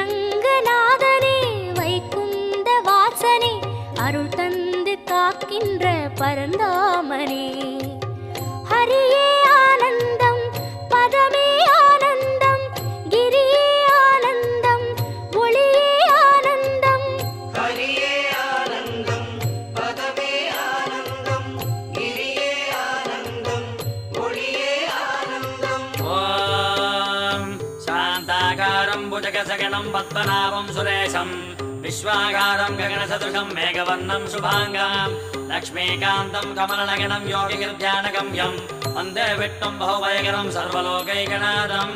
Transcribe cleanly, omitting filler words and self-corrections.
ஸ்ரீரங்கநாதனே வைகுந்த வாசனே அருள் தந்து காக்கின்ற பரந்தாமனே ஹரியே ஆனந்தம் பதமே ஆனந்தம் கிரியே ஆனந்தம் ஒளியே ஆனந்தம் ஹரியே ஆனந்தம் பதமே ஆனந்தம் கிரியே ஆனந்தம் ஒளியே ஆனந்தம் ஓம் சாந்தாகாரம் புஜகசகணம் பத்மநாபம் சுரேஷம் विश्वागारं गगनसदृशं मेघवर्णं शुभाङ्गं लक्ष्मीकान्तं कमलनगनं योगिगिर्ध्यानगम्यं वन्दे विष्णुं बहुभयकरं सर्वलोकैकनाथम्